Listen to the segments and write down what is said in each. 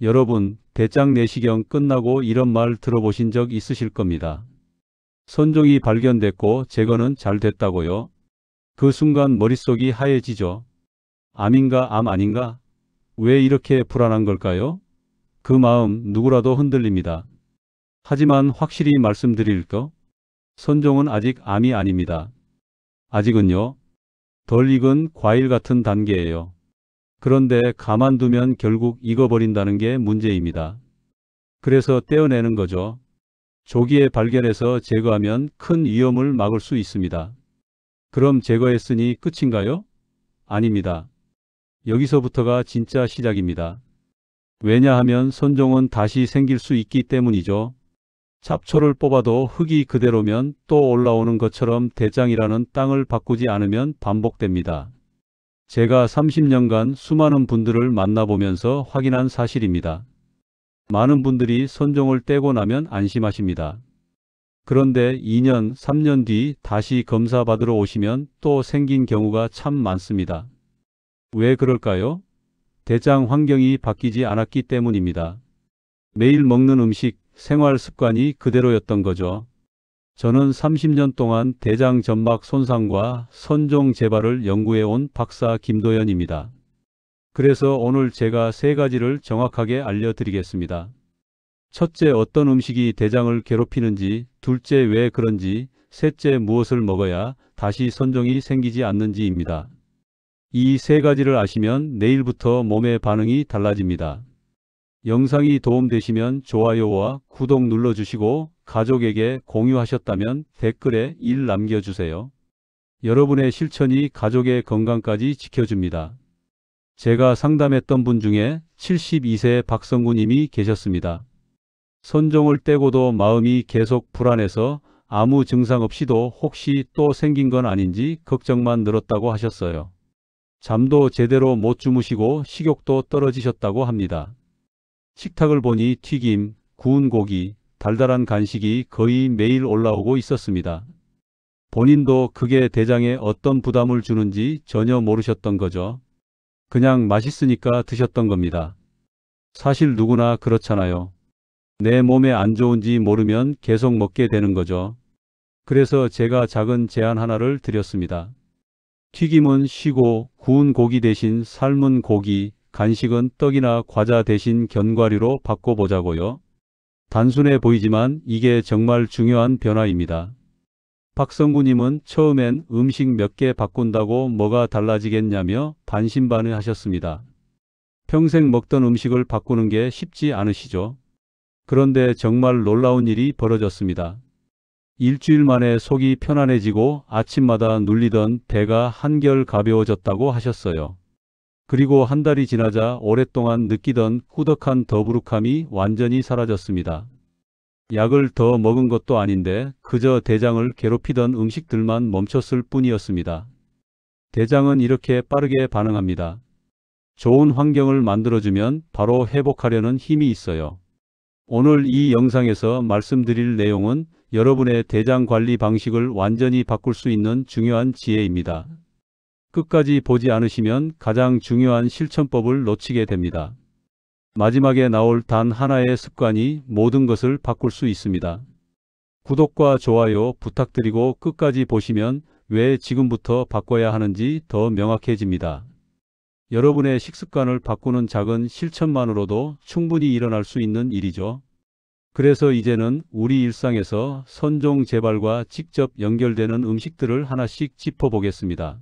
여러분, 대장 내시경 끝나고 이런 말 들어보신 적 있으실 겁니다. 선종이 발견됐고 제거는 잘 됐다고요? 그 순간 머릿속이 하얘지죠. 암인가 암 아닌가? 왜 이렇게 불안한 걸까요? 그 마음 누구라도 흔들립니다. 하지만 확실히 말씀드릴 거, 선종은 아직 암이 아닙니다. 아직은요. 덜 익은 과일 같은 단계예요. 그런데 가만두면 결국 익어버린다는 게 문제입니다. 그래서 떼어내는 거죠. 조기에 발견해서 제거하면 큰 위험을 막을 수 있습니다. 그럼 제거했으니 끝인가요? 아닙니다. 여기서부터가 진짜 시작입니다. 왜냐하면 선종은 다시 생길 수 있기 때문이죠. 잡초를 뽑아도 흙이 그대로면 또 올라오는 것처럼 대장이라는 땅을 바꾸지 않으면 반복됩니다. 제가 30년간 수많은 분들을 만나보면서 확인한 사실입니다. 많은 분들이 선종을 떼고 나면 안심하십니다. 그런데 2년, 3년 뒤 다시 검사 받으러 오시면 또 생긴 경우가 참 많습니다. 왜 그럴까요? 대장 환경이 바뀌지 않았기 때문입니다. 매일 먹는 음식, 생활 습관이 그대로였던 거죠. 저는 30년 동안 대장 점막 손상과 선종 재발을 연구해온 박사 김도연입니다. 그래서 오늘 제가 세 가지를 정확하게 알려드리겠습니다. 첫째, 어떤 음식이 대장을 괴롭히는지, 둘째, 왜 그런지, 셋째, 무엇을 먹어야 다시 선종이 생기지 않는지입니다. 이 세 가지를 아시면 내일부터 몸의 반응이 달라집니다. 영상이 도움되시면 좋아요와 구독 눌러주시고 가족에게 공유하셨다면 댓글에 1 남겨주세요. 여러분의 실천이 가족의 건강까지 지켜줍니다. 제가 상담했던 분 중에 72세 박성구 님이 계셨습니다. 선종을 떼고도 마음이 계속 불안해서 아무 증상 없이도 혹시 또 생긴 건 아닌지 걱정만 늘었다고 하셨어요. 잠도 제대로 못 주무시고 식욕도 떨어지셨다고 합니다. 식탁을 보니 튀김, 구운 고기, 달달한 간식이 거의 매일 올라오고 있었습니다. 본인도 그게 대장에 어떤 부담을 주는지 전혀 모르셨던 거죠. 그냥 맛있으니까 드셨던 겁니다. 사실 누구나 그렇잖아요. 내 몸에 안 좋은지 모르면 계속 먹게 되는 거죠. 그래서 제가 작은 제안 하나를 드렸습니다. 튀김은 쉬고 구운 고기 대신 삶은 고기, 간식은 떡이나 과자 대신 견과류로 바꿔보자고요. 단순해 보이지만 이게 정말 중요한 변화입니다. 박성구님은 처음엔 음식 몇 개 바꾼다고 뭐가 달라지겠냐며 반신반의하셨습니다. 평생 먹던 음식을 바꾸는 게 쉽지 않으시죠? 그런데 정말 놀라운 일이 벌어졌습니다. 일주일 만에 속이 편안해지고 아침마다 눌리던 배가 한결 가벼워졌다고 하셨어요. 그리고 한 달이 지나자 오랫동안 느끼던 꾸덕한 더부룩함이 완전히 사라졌습니다. 약을 더 먹은 것도 아닌데 그저 대장을 괴롭히던 음식들만 멈췄을 뿐이었습니다. 대장은 이렇게 빠르게 반응합니다. 좋은 환경을 만들어주면 바로 회복하려는 힘이 있어요. 오늘 이 영상에서 말씀드릴 내용은 여러분의 대장 관리 방식을 완전히 바꿀 수 있는 중요한 지혜입니다. 끝까지 보지 않으시면 가장 중요한 실천법을 놓치게 됩니다. 마지막에 나올 단 하나의 습관이 모든 것을 바꿀 수 있습니다. 구독과 좋아요 부탁드리고 끝까지 보시면 왜 지금부터 바꿔야 하는지 더 명확해집니다. 여러분의 식습관을 바꾸는 작은 실천만으로도 충분히 일어날 수 있는 일이죠. 그래서 이제는 우리 일상에서 선종 재발과 직접 연결되는 음식들을 하나씩 짚어보겠습니다.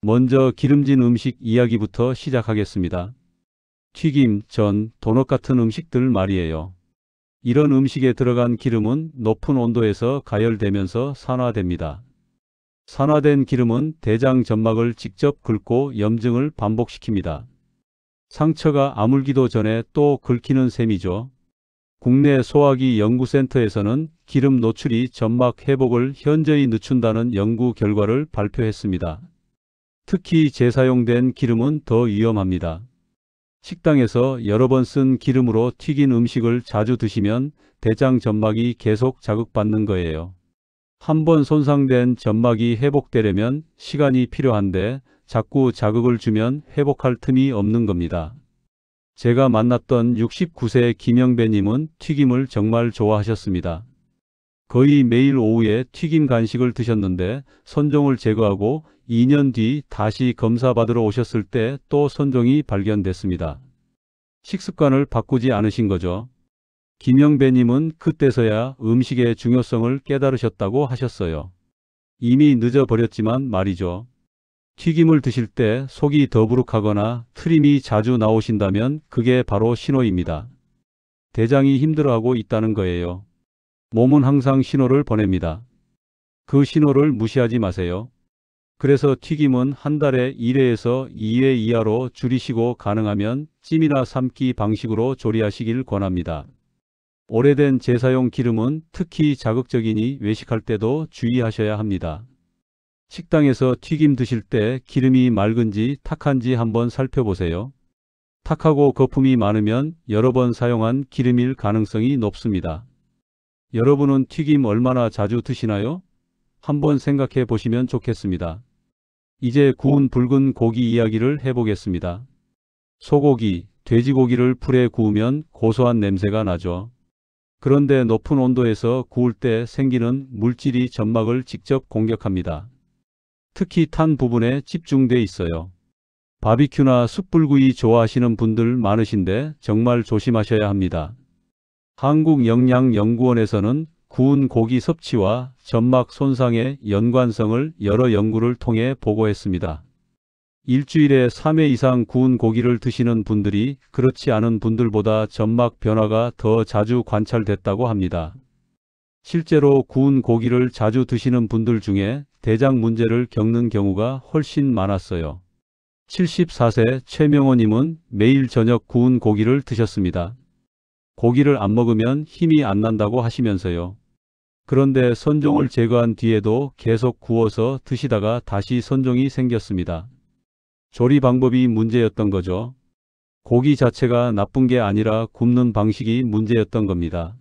먼저 기름진 음식 이야기부터 시작하겠습니다. 튀김, 전, 도넛 같은 음식들 말이에요. 이런 음식에 들어간 기름은 높은 온도에서 가열되면서 산화됩니다. 산화된 기름은 대장 점막을 직접 긁고 염증을 반복시킵니다. 상처가 아물기도 전에 또 긁히는 셈이죠. 국내 소화기 연구센터에서는 기름 노출이 점막 회복을 현저히 늦춘다는 연구 결과를 발표했습니다. 특히 재사용된 기름은 더 위험합니다. 식당에서 여러 번 쓴 기름으로 튀긴 음식을 자주 드시면 대장 점막이 계속 자극받는 거예요. 한 번 손상된 점막이 회복되려면 시간이 필요한데 자꾸 자극을 주면 회복할 틈이 없는 겁니다. 제가 만났던 69세 김영배님은 튀김을 정말 좋아하셨습니다. 거의 매일 오후에 튀김 간식을 드셨는데 선종을 제거하고 2년 뒤 다시 검사받으러 오셨을 때 또 선종이 발견됐습니다. 식습관을 바꾸지 않으신 거죠. 김영배님은 그때서야 음식의 중요성을 깨달으셨다고 하셨어요. 이미 늦어버렸지만 말이죠. 튀김을 드실 때 속이 더부룩하거나 트림이 자주 나오신다면 그게 바로 신호입니다. 대장이 힘들어하고 있다는 거예요. 몸은 항상 신호를 보냅니다. 그 신호를 무시하지 마세요. 그래서 튀김은 한 달에 1회에서 2회 이하로 줄이시고 가능하면 찜이나 삶기 방식으로 조리하시길 권합니다. 오래된 재사용 기름은 특히 자극적이니 외식할 때도 주의하셔야 합니다. 식당에서 튀김 드실 때 기름이 맑은지 탁한지 한번 살펴보세요. 탁하고 거품이 많으면 여러 번 사용한 기름일 가능성이 높습니다. 여러분은 튀김 얼마나 자주 드시나요? 한번 생각해 보시면 좋겠습니다. 이제 구운 붉은 고기 이야기를 해보겠습니다. 소고기, 돼지고기를 불에 구우면 고소한 냄새가 나죠. 그런데 높은 온도에서 구울 때 생기는 물질이 점막을 직접 공격합니다. 특히 탄 부분에 집중돼 있어요. 바비큐나 숯불구이 좋아하시는 분들 많으신데 정말 조심하셔야 합니다. 한국영양연구원에서는 구운 고기 섭취와 점막 손상의 연관성을 여러 연구를 통해 보고했습니다. 일주일에 3회 이상 구운 고기를 드시는 분들이 그렇지 않은 분들보다 점막 변화가 더 자주 관찰됐다고 합니다. 실제로 구운 고기를 자주 드시는 분들 중에 대장 문제를 겪는 경우가 훨씬 많았어요. 74세 최명호님은 매일 저녁 구운 고기를 드셨습니다. 고기를 안 먹으면 힘이 안 난다고 하시면서요. 그런데 선종을 제거한 뒤에도 계속 구워서 드시다가 다시 선종이 생겼습니다. 조리 방법이 문제였던 거죠. 고기 자체가 나쁜 게 아니라 굽는 방식이 문제였던 겁니다.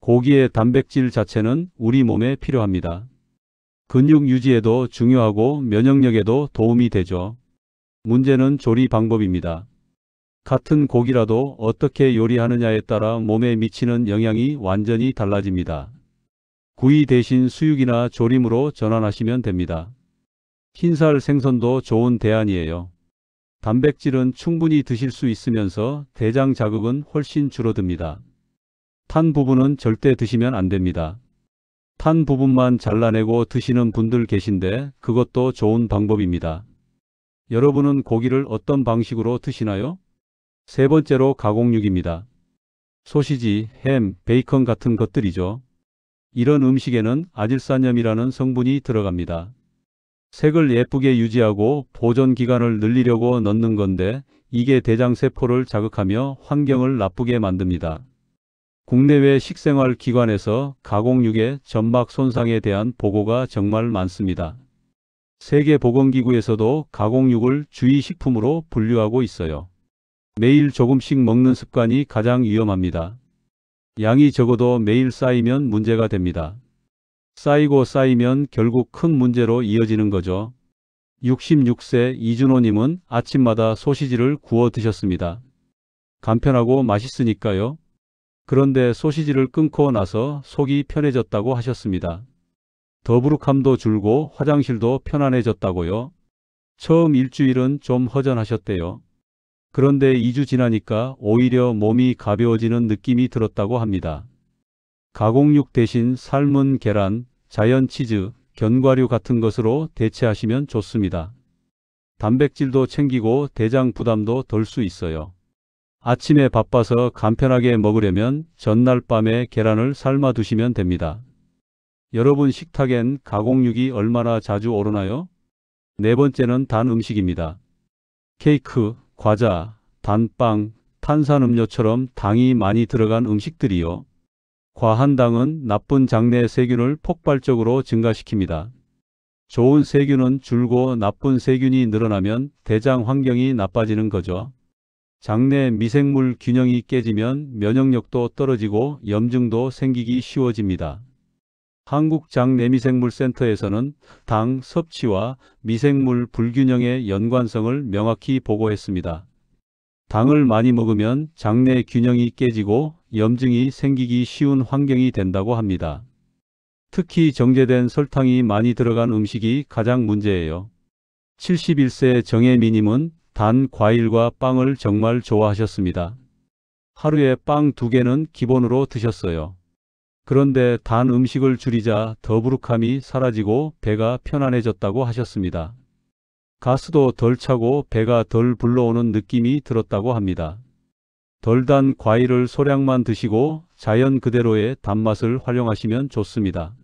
고기의 단백질 자체는 우리 몸에 필요합니다. 근육 유지에도 중요하고 면역력에도 도움이 되죠. 문제는 조리 방법입니다. 같은 고기라도 어떻게 요리하느냐에 따라 몸에 미치는 영향이 완전히 달라집니다. 구이 대신 수육이나 조림으로 전환하시면 됩니다. 흰살 생선도 좋은 대안이에요. 단백질은 충분히 드실 수 있으면서 대장 자극은 훨씬 줄어듭니다. 탄 부분은 절대 드시면 안 됩니다. 탄 부분만 잘라내고 드시는 분들 계신데 그것도 좋은 방법입니다. 여러분은 고기를 어떤 방식으로 드시나요? 세 번째로 가공육입니다. 소시지, 햄, 베이컨 같은 것들이죠. 이런 음식에는 아질산염이라는 성분이 들어갑니다. 색을 예쁘게 유지하고 보존 기간을 늘리려고 넣는 건데 이게 대장세포를 자극하며 환경을 나쁘게 만듭니다. 국내외 식생활 기관에서 가공육의 점막 손상에 대한 보고가 정말 많습니다. 세계보건기구에서도 가공육을 주의식품으로 분류하고 있어요. 매일 조금씩 먹는 습관이 가장 위험합니다. 양이 적어도 매일 쌓이면 문제가 됩니다. 쌓이고 쌓이면 결국 큰 문제로 이어지는 거죠. 66세 이준호님은 아침마다 소시지를 구워 드셨습니다. 간편하고 맛있으니까요. 그런데 소시지를 끊고 나서 속이 편해졌다고 하셨습니다. 더부룩함도 줄고 화장실도 편안해졌다고요. 처음 일주일은 좀 허전하셨대요. 그런데 2주 지나니까 오히려 몸이 가벼워지는 느낌이 들었다고 합니다. 가공육 대신 삶은 계란, 자연 치즈, 견과류 같은 것으로 대체하시면 좋습니다. 단백질도 챙기고 대장 부담도 덜 수 있어요. 아침에 바빠서 간편하게 먹으려면 전날 밤에 계란을 삶아 두시면 됩니다. 여러분 식탁엔 가공육이 얼마나 자주 오르나요? 네 번째는 단 음식입니다. 케이크, 과자, 단빵, 탄산음료처럼 당이 많이 들어간 음식들이요. 과한 당은 나쁜 장내 세균을 폭발적으로 증가시킵니다. 좋은 세균은 줄고 나쁜 세균이 늘어나면 대장 환경이 나빠지는 거죠. 장내 미생물 균형이 깨지면 면역력도 떨어지고 염증도 생기기 쉬워집니다. 한국장내미생물센터에서는 당 섭취와 미생물 불균형의 연관성을 명확히 보고했습니다. 당을 많이 먹으면 장내 균형이 깨지고 염증이 생기기 쉬운 환경이 된다고 합니다. 특히 정제된 설탕이 많이 들어간 음식이 가장 문제예요. 71세 정혜미님은 단 과일과 빵을 정말 좋아하셨습니다. 하루에 빵 2개는 기본으로 드셨어요. 그런데 단 음식을 줄이자 더부룩함이 사라지고 배가 편안해졌다고 하셨습니다. 가스도 덜 차고 배가 덜 불러오는 느낌이 들었다고 합니다. 덜 단 과일을 소량만 드시고 자연 그대로의 단맛을 활용하시면 좋습니다.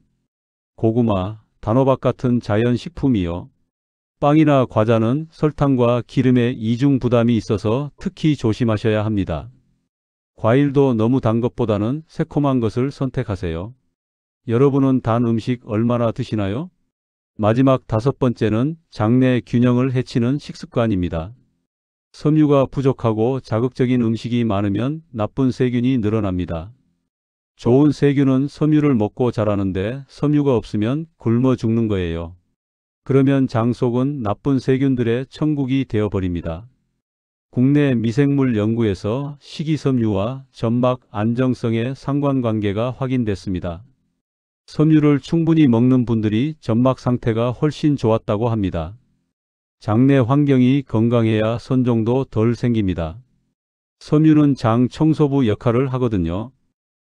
고구마, 단호박 같은 자연 식품이요. 빵이나 과자는 설탕과 기름의 이중 부담이 있어서 특히 조심하셔야 합니다. 과일도 너무 단 것보다는 새콤한 것을 선택하세요. 여러분은 단 음식 얼마나 드시나요? 마지막 5번째는 장내 균형을 해치는 식습관입니다. 섬유가 부족하고 자극적인 음식이 많으면 나쁜 세균이 늘어납니다. 좋은 세균은 섬유를 먹고 자라는데 섬유가 없으면 굶어 죽는 거예요. 그러면 장 속은 나쁜 세균들의 천국이 되어버립니다. 국내 미생물 연구에서 식이섬유와 점막 안정성의 상관관계가 확인됐습니다. 섬유를 충분히 먹는 분들이 점막 상태가 훨씬 좋았다고 합니다. 장내 환경이 건강해야 손종도 덜 생깁니다. 섬유는 장 청소부 역할을 하거든요.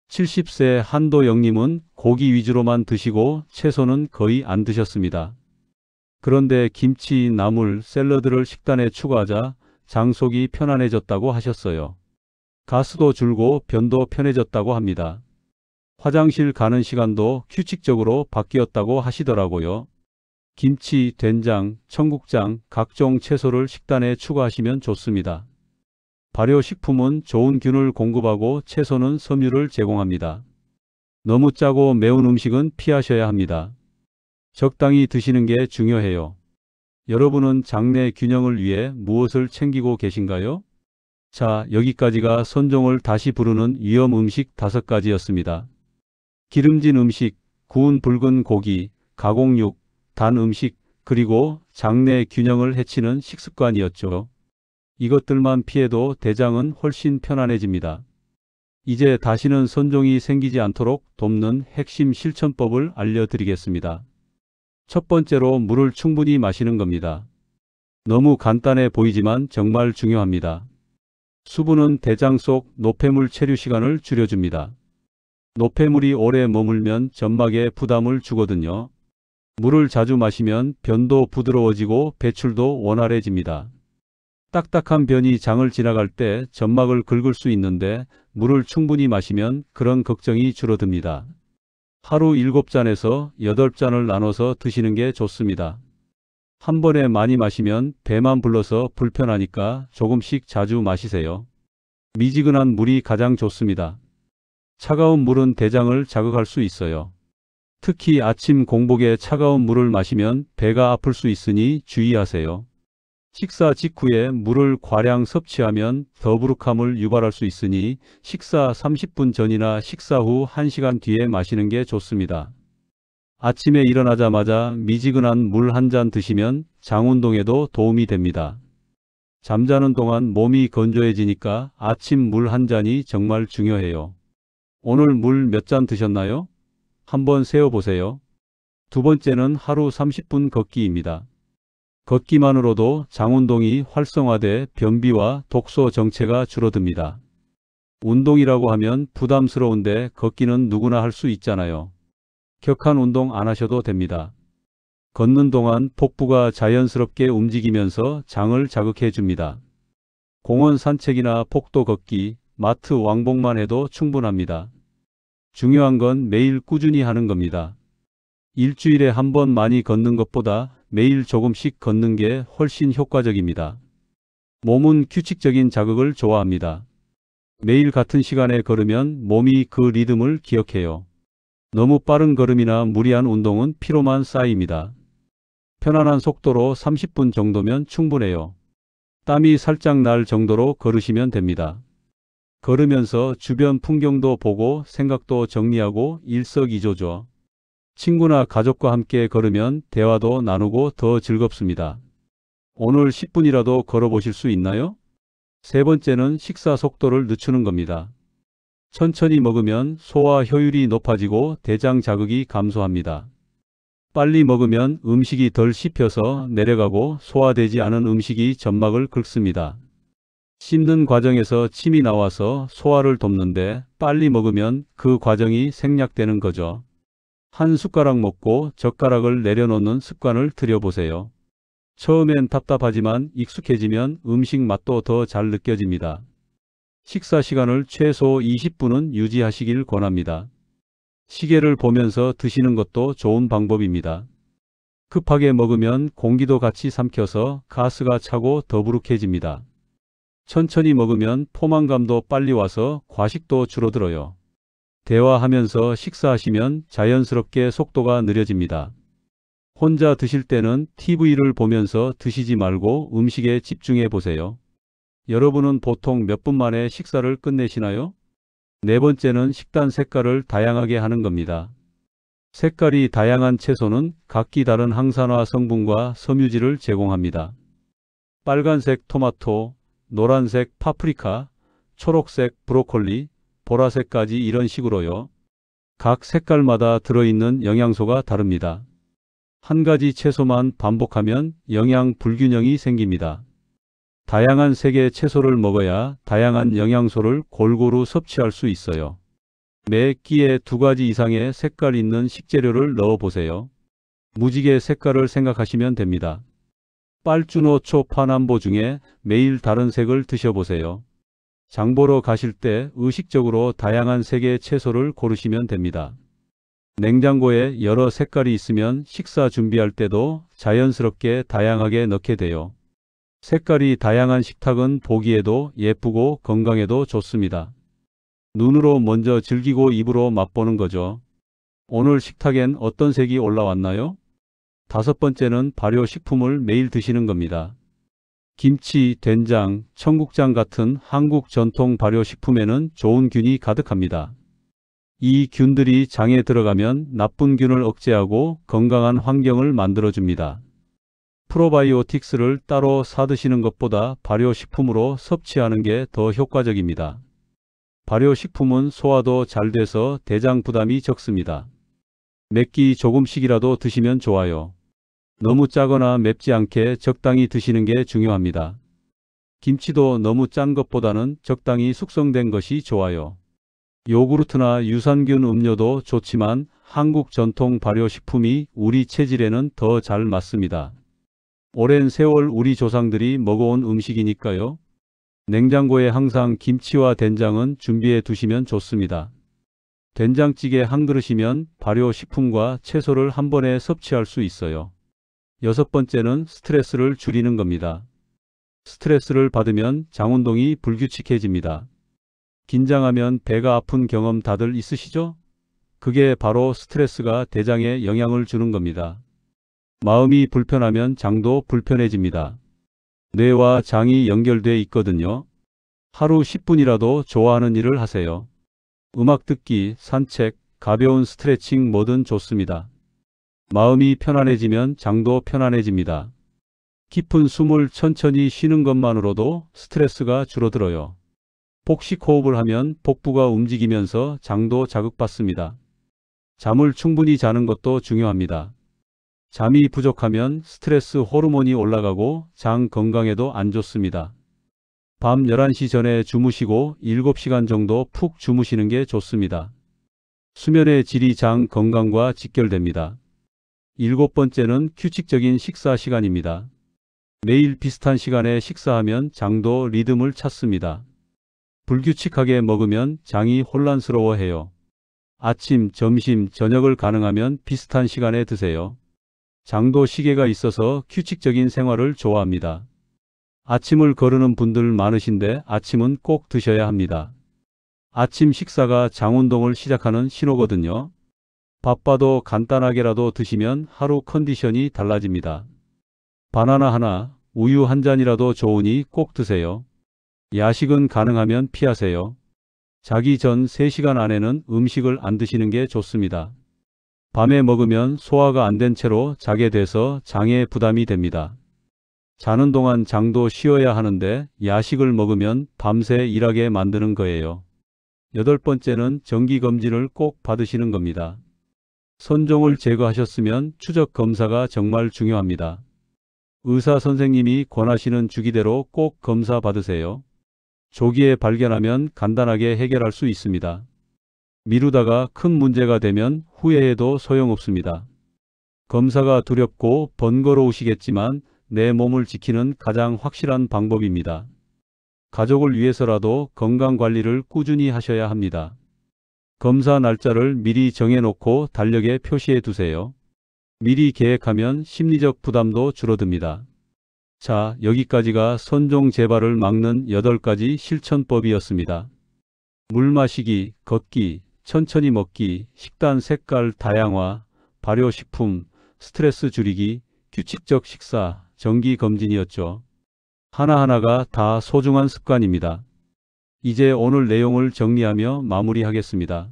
70세 한도영님은 고기 위주로만 드시고 채소는 거의 안 드셨습니다. 그런데 김치, 나물, 샐러드를 식단에 추가하자 장 속이 편안해졌다고 하셨어요. 가스도 줄고 변도 편해졌다고 합니다. 화장실 가는 시간도 규칙적으로 바뀌었다고 하시더라고요. 김치, 된장, 청국장, 각종 채소를 식단에 추가하시면 좋습니다. 발효식품은 좋은 균을 공급하고 채소는 섬유를 제공합니다. 너무 짜고 매운 음식은 피하셔야 합니다. 적당히 드시는 게 중요해요. 여러분은 장내 균형을 위해 무엇을 챙기고 계신가요? 자, 여기까지가 손종을 다시 부르는 위험 음식 5가지였습니다. 기름진 음식, 구운 붉은 고기, 가공육, 단 음식, 그리고 장내 균형을 해치는 식습관이었죠. 이것들만 피해도 대장은 훨씬 편안해집니다. 이제 다시는 손종이 생기지 않도록 돕는 핵심 실천법을 알려드리겠습니다. 첫 번째로 물을 충분히 마시는 겁니다. 너무 간단해 보이지만 정말 중요합니다. 수분은 대장 속 노폐물 체류 시간을 줄여줍니다. 노폐물이 오래 머물면 점막에 부담을 주거든요. 물을 자주 마시면 변도 부드러워지고 배출도 원활해집니다. 딱딱한 변이 장을 지나갈 때 점막을 긁을 수 있는데 물을 충분히 마시면 그런 걱정이 줄어듭니다. 하루 7잔에서 8잔을 나눠서 드시는 게 좋습니다. 한 번에 많이 마시면 배만 불러서 불편하니까 조금씩 자주 마시세요. 미지근한 물이 가장 좋습니다. 차가운 물은 대장을 자극할 수 있어요. 특히 아침 공복에 차가운 물을 마시면 배가 아플 수 있으니 주의하세요. 식사 직후에 물을 과량 섭취하면 더부룩함을 유발할 수 있으니 식사 30분 전이나 식사 후 1시간 뒤에 마시는 게 좋습니다. 아침에 일어나자마자 미지근한 물 1잔 드시면 장 운동에도 도움이 됩니다. 잠자는 동안 몸이 건조해지니까 아침 물 1잔이 정말 중요해요. 오늘 물 몇 잔 드셨나요? 한번 세어보세요. 두 번째는 하루 30분 걷기입니다. 걷기만으로도 장운동이 활성화돼 변비와 독소 정체가 줄어듭니다. 운동이라고 하면 부담스러운데 걷기는 누구나 할 수 있잖아요. 격한 운동 안 하셔도 됩니다. 걷는 동안 복부가 자연스럽게 움직이면서 장을 자극해 줍니다. 공원 산책이나 폭도 걷기, 마트 왕복만 해도 충분합니다. 중요한 건 매일 꾸준히 하는 겁니다. 일주일에 한 번 많이 걷는 것보다 매일 조금씩 걷는 게 훨씬 효과적입니다. 몸은 규칙적인 자극을 좋아합니다. 매일 같은 시간에 걸으면 몸이 그 리듬을 기억해요. 너무 빠른 걸음이나 무리한 운동은 피로만 쌓입니다. 편안한 속도로 30분 정도면 충분해요. 땀이 살짝 날 정도로 걸으시면 됩니다. 걸으면서 주변 풍경도 보고 생각도 정리하고 일석이조죠. 친구나 가족과 함께 걸으면 대화도 나누고 더 즐겁습니다. 오늘 10분이라도 걸어보실 수 있나요? 세 번째는 식사 속도를 늦추는 겁니다. 천천히 먹으면 소화 효율이 높아지고 대장 자극이 감소합니다. 빨리 먹으면 음식이 덜 씹혀서 내려가고 소화되지 않은 음식이 점막을 긁습니다. 씹는 과정에서 침이 나와서 소화를 돕는데 빨리 먹으면 그 과정이 생략되는 거죠. 한 숟가락 먹고 젓가락을 내려놓는 습관을 들여보세요. 처음엔 답답하지만 익숙해지면 음식 맛도 더 잘 느껴집니다. 식사 시간을 최소 20분은 유지하시길 권합니다. 시계를 보면서 드시는 것도 좋은 방법입니다. 급하게 먹으면 공기도 같이 삼켜서 가스가 차고 더부룩해집니다. 천천히 먹으면 포만감도 빨리 와서 과식도 줄어들어요. 대화하면서 식사하시면 자연스럽게 속도가 느려집니다. 혼자 드실 때는 TV를 보면서 드시지 말고 음식에 집중해 보세요. 여러분은 보통 몇 분 만에 식사를 끝내시나요? 네 번째는 식단 색깔을 다양하게 하는 겁니다. 색깔이 다양한 채소는 각기 다른 항산화 성분과 섬유질을 제공합니다. 빨간색 토마토, 노란색 파프리카, 초록색 브로콜리, 보라색까지 이런 식으로요. 각 색깔마다 들어있는 영양소가 다릅니다. 한 가지 채소만 반복하면 영양 불균형이 생깁니다. 다양한 색의 채소를 먹어야 다양한 영양소를 골고루 섭취할 수 있어요. 매 끼에 2가지 이상의 색깔 있는 식재료를 넣어 보세요. 무지개 색깔을 생각하시면 됩니다. 빨주노초 파남보 중에 매일 다른 색을 드셔보세요. 장보러 가실 때 의식적으로 다양한 색의 채소를 고르시면 됩니다. 냉장고에 여러 색깔이 있으면 식사 준비할 때도 자연스럽게 다양하게 넣게 돼요. 색깔이 다양한 식탁은 보기에도 예쁘고 건강에도 좋습니다. 눈으로 먼저 즐기고 입으로 맛보는 거죠. 오늘 식탁엔 어떤 색이 올라왔나요? 5번째는 발효식품을 매일 드시는 겁니다. 김치, 된장, 청국장 같은 한국 전통 발효식품에는 좋은 균이 가득합니다. 이 균들이 장에 들어가면 나쁜 균을 억제하고 건강한 환경을 만들어줍니다. 프로바이오틱스를 따로 사드시는 것보다 발효식품으로 섭취하는 게 더 효과적입니다. 발효식품은 소화도 잘 돼서 대장 부담이 적습니다. 몇 끼 조금씩이라도 드시면 좋아요. 너무 짜거나 맵지 않게 적당히 드시는 게 중요합니다. 김치도 너무 짠 것보다는 적당히 숙성된 것이 좋아요. 요구르트나 유산균 음료도 좋지만 한국 전통 발효식품이 우리 체질에는 더 잘 맞습니다. 오랜 세월 우리 조상들이 먹어온 음식이니까요. 냉장고에 항상 김치와 된장은 준비해 두시면 좋습니다. 된장찌개 한 그릇이면 발효식품과 채소를 한 번에 섭취할 수 있어요. 6번째는 스트레스를 줄이는 겁니다. 스트레스를 받으면 장운동이 불규칙해집니다. 긴장하면 배가 아픈 경험 다들 있으시죠? 그게 바로 스트레스가 대장에 영향을 주는 겁니다. 마음이 불편하면 장도 불편해집니다. 뇌와 장이 연결돼 있거든요. 하루 10분이라도 좋아하는 일을 하세요. 음악 듣기, 산책, 가벼운 스트레칭 뭐든 좋습니다. 마음이 편안해지면 장도 편안해집니다. 깊은 숨을 천천히 쉬는 것만으로도 스트레스가 줄어들어요. 복식 호흡을 하면 복부가 움직이면서 장도 자극받습니다. 잠을 충분히 자는 것도 중요합니다. 잠이 부족하면 스트레스 호르몬이 올라가고 장 건강에도 안 좋습니다. 밤 11시 전에 주무시고 7시간 정도 푹 주무시는 게 좋습니다. 수면의 질이 장 건강과 직결됩니다. 7번째는 규칙적인 식사 시간입니다. 매일 비슷한 시간에 식사하면 장도 리듬을 찾습니다. 불규칙하게 먹으면 장이 혼란스러워해요. 아침, 점심, 저녁을 가능하면 비슷한 시간에 드세요. 장도 시계가 있어서 규칙적인 생활을 좋아합니다. 아침을 거르는 분들 많으신데 아침은 꼭 드셔야 합니다. 아침 식사가 장운동을 시작하는 신호거든요. 바빠도 간단하게라도 드시면 하루 컨디션이 달라집니다. 바나나 하나, 우유 한 잔이라도 좋으니 꼭 드세요. 야식은 가능하면 피하세요. 자기 전 3시간 안에는 음식을 안 드시는 게 좋습니다. 밤에 먹으면 소화가 안 된 채로 자게 돼서 장에 부담이 됩니다. 자는 동안 장도 쉬어야 하는데 야식을 먹으면 밤새 일하게 만드는 거예요. 8번째는 정기검진을 꼭 받으시는 겁니다. 선종을 제거하셨으면 추적 검사가 정말 중요합니다. 의사 선생님이 권하시는 주기대로 꼭 검사 받으세요. 조기에 발견하면 간단하게 해결할 수 있습니다. 미루다가 큰 문제가 되면 후회해도 소용없습니다. 검사가 두렵고 번거로우시겠지만 내 몸을 지키는 가장 확실한 방법입니다. 가족을 위해서라도 건강관리를 꾸준히 하셔야 합니다. 검사 날짜를 미리 정해놓고 달력에 표시해 두세요. 미리 계획하면 심리적 부담도 줄어듭니다. 자, 여기까지가 선종 재발을 막는 8가지 실천법이었습니다. 물 마시기, 걷기, 천천히 먹기, 식단 색깔 다양화, 발효식품, 스트레스 줄이기, 규칙적 식사, 정기검진이었죠. 하나하나가 다 소중한 습관입니다. 이제 오늘 내용을 정리하며 마무리하겠습니다.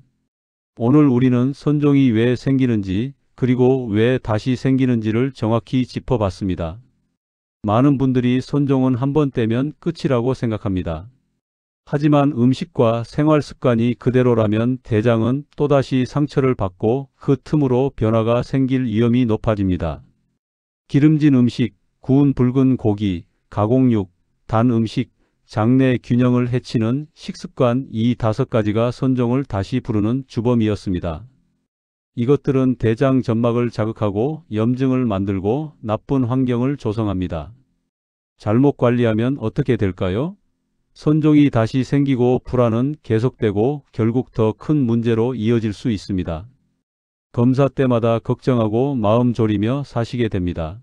오늘 우리는 선종이 왜 생기는지 그리고 왜 다시 생기는지를 정확히 짚어봤습니다. 많은 분들이 선종은 한번 떼면 끝이라고 생각합니다. 하지만 음식과 생활 습관이 그대로라면 대장은 또다시 상처를 받고 그 틈으로 변화가 생길 위험이 높아집니다. 기름진 음식, 구운 붉은 고기, 가공육, 단 음식, 장내 균형을 해치는 식습관 이 5가지가 선종을 다시 부르는 주범이었습니다. 이것들은 대장 점막을 자극하고 염증을 만들고 나쁜 환경을 조성합니다. 잘못 관리하면 어떻게 될까요? 선종이 다시 생기고 불안은 계속되고 결국 더 큰 문제로 이어질 수 있습니다. 검사 때마다 걱정하고 마음 졸이며 사시게 됩니다.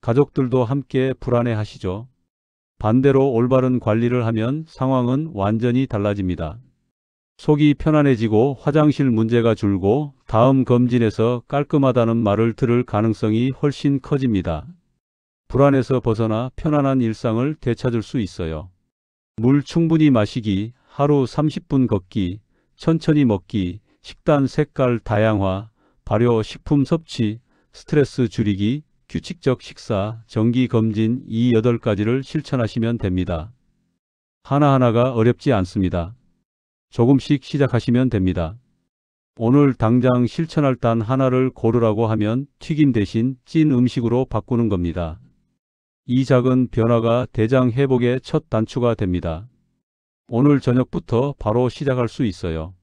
가족들도 함께 불안해하시죠. 반대로 올바른 관리를 하면 상황은 완전히 달라집니다. 속이 편안해지고 화장실 문제가 줄고 다음 검진에서 깔끔하다는 말을 들을 가능성이 훨씬 커집니다. 불안에서 벗어나 편안한 일상을 되찾을 수 있어요. 물 충분히 마시기, 하루 30분 걷기, 천천히 먹기, 식단 색깔 다양화, 발효 식품 섭취, 스트레스 줄이기, 규칙적 식사, 정기검진 이 8가지를 실천하시면 됩니다. 하나하나가 어렵지 않습니다. 조금씩 시작하시면 됩니다. 오늘 당장 실천할 단 하나를 고르라고 하면 튀김 대신 찐 음식으로 바꾸는 겁니다. 이 작은 변화가 대장 회복의 첫 단추가 됩니다. 오늘 저녁부터 바로 시작할 수 있어요.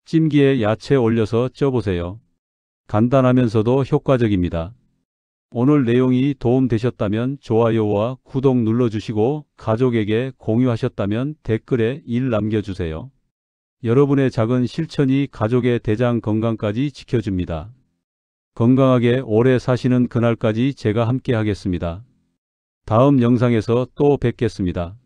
찜기에 야채 올려서 쪄보세요. 간단하면서도 효과적입니다. 오늘 내용이 도움되셨다면 좋아요와 구독 눌러주시고 가족에게 공유하셨다면 댓글에 1 남겨주세요. 여러분의 작은 실천이 가족의 대장 건강까지 지켜줍니다. 건강하게 오래 사시는 그날까지 제가 함께 하겠습니다. 다음 영상에서 또 뵙겠습니다.